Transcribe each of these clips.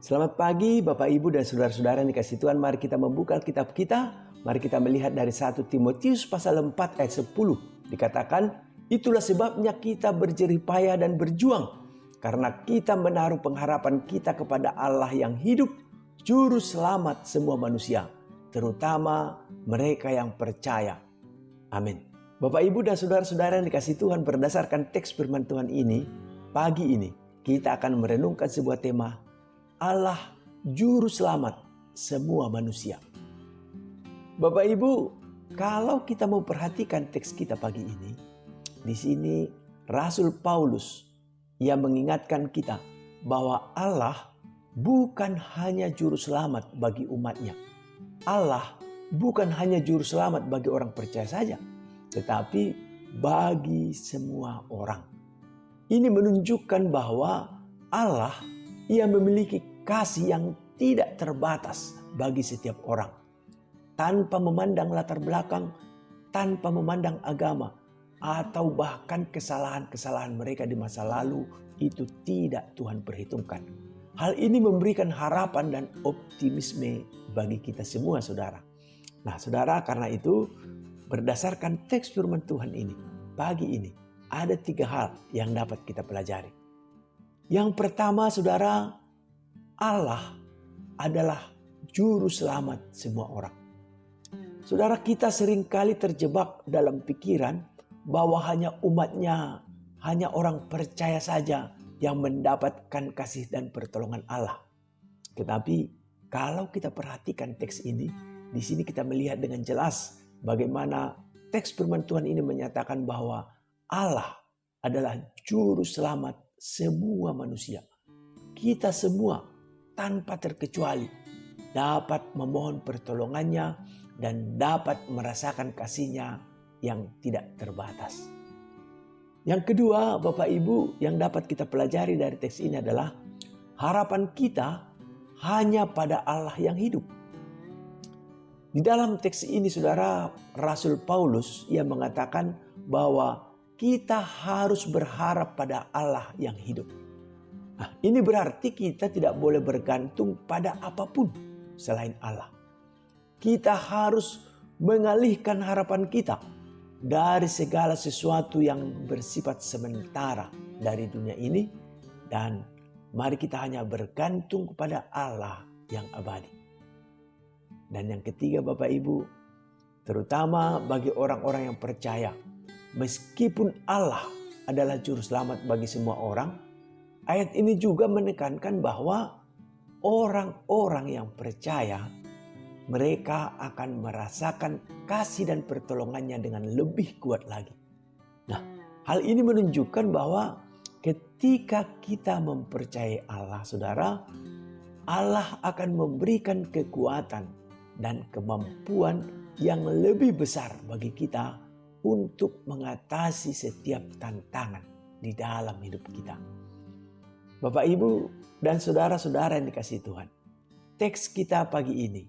Selamat pagi Bapak Ibu dan Saudara-saudara yang dikasihi Tuhan. Mari kita membuka kitab kita. Mari kita melihat dari 1 Timotius pasal 4 ayat 10. Dikatakan, itulah sebabnya kita berjerih payah dan berjuang. Karena kita menaruh pengharapan kita kepada Allah yang hidup, juru selamat semua manusia, terutama mereka yang percaya. Amin. Bapak Ibu dan Saudara-saudara yang dikasihi Tuhan, berdasarkan teks firman Tuhan ini, pagi ini kita akan merenungkan sebuah tema, Allah juru selamat semua manusia. Bapak Ibu, kalau kita mau perhatikan teks kita pagi ini, di sini Rasul Paulus yang mengingatkan kita bahwa Allah bukan hanya juru selamat bagi umatnya. Allah bukan hanya juru selamat bagi orang percaya saja, tetapi bagi semua orang. Ini menunjukkan bahwa Allah ia memiliki kasih yang tidak terbatas bagi setiap orang. Tanpa memandang latar belakang, tanpa memandang agama, atau bahkan kesalahan-kesalahan mereka di masa lalu, itu tidak Tuhan perhitungkan. Hal ini memberikan harapan dan optimisme bagi kita semua, saudara. Nah, saudara, karena itu, berdasarkan teks firman Tuhan ini, pagi ini, ada 3 hal yang dapat kita pelajari. Yang pertama, saudara, Allah adalah juru selamat semua orang. Saudara, kita seringkali terjebak dalam pikiran bahwa hanya umatnya, hanya orang percaya saja yang mendapatkan kasih dan pertolongan Allah. Tetapi kalau kita perhatikan teks ini, di sini kita melihat dengan jelas bagaimana teks firman Tuhan ini menyatakan bahwa Allah adalah juru selamat semua manusia. Kita semua tanpa terkecuali dapat memohon pertolongannya dan dapat merasakan kasih-Nya yang tidak terbatas. Yang kedua, Bapak Ibu, yang dapat kita pelajari dari teks ini adalah harapan kita hanya pada Allah yang hidup. Di dalam teks ini, saudara, Rasul Paulus yang mengatakan bahwa kita harus berharap pada Allah yang hidup. Nah, ini berarti kita tidak boleh bergantung pada apapun selain Allah. Kita harus mengalihkan harapan kita dari segala sesuatu yang bersifat sementara dari dunia ini, dan mari kita hanya bergantung kepada Allah yang abadi. Dan yang ketiga, Bapak Ibu, terutama bagi orang-orang yang percaya, meskipun Allah adalah juru selamat bagi semua orang, ayat ini juga menekankan bahwa orang-orang yang percaya, mereka akan merasakan kasih dan pertolongannya dengan lebih kuat lagi. Nah, hal ini menunjukkan bahwa ketika kita mempercayai Allah, saudara, Allah akan memberikan kekuatan dan kemampuan yang lebih besar bagi kita untuk mengatasi setiap tantangan di dalam hidup kita. Bapak, Ibu, dan saudara-saudara yang dikasihi Tuhan, teks kita pagi ini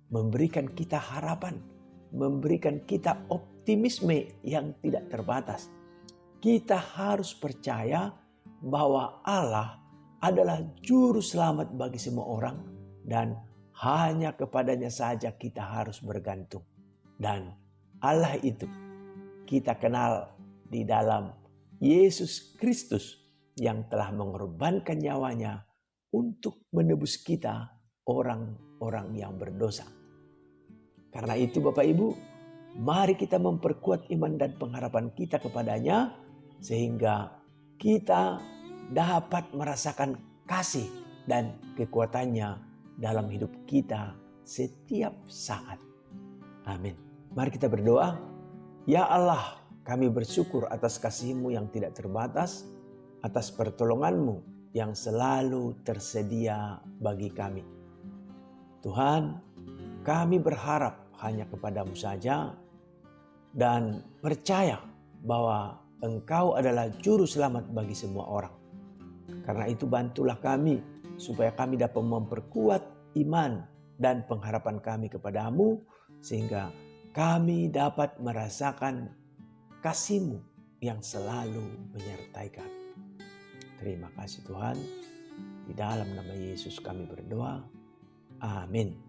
memberikan kita harapan, memberikan kita optimisme yang tidak terbatas. Kita harus percaya bahwa Allah adalah juru selamat bagi semua orang dan hanya kepadanya saja kita harus bergantung. Dan Allah itu kita kenal di dalam Yesus Kristus yang telah mengorbankan nyawanya untuk menebus kita, orang-orang yang berdosa. Karena itu, Bapak Ibu, mari kita memperkuat iman dan pengharapan kita kepadanya, sehingga kita dapat merasakan kasih dan kekuatannya dalam hidup kita setiap saat. Amin. Mari kita berdoa. Ya Allah, kami bersyukur atas kasih-Mu yang tidak terbatas, atas pertolongan-Mu yang selalu tersedia bagi kami. Tuhan, kami berharap hanya kepada-Mu saja dan percaya bahwa Engkau adalah juru selamat bagi semua orang. Karena itu bantulah kami supaya kami dapat memperkuat iman dan pengharapan kami kepada-Mu, sehingga kami dapat merasakan kasih-Mu yang selalu menyertai kami. Terima kasih Tuhan. Di dalam nama Yesus kami berdoa. Amin.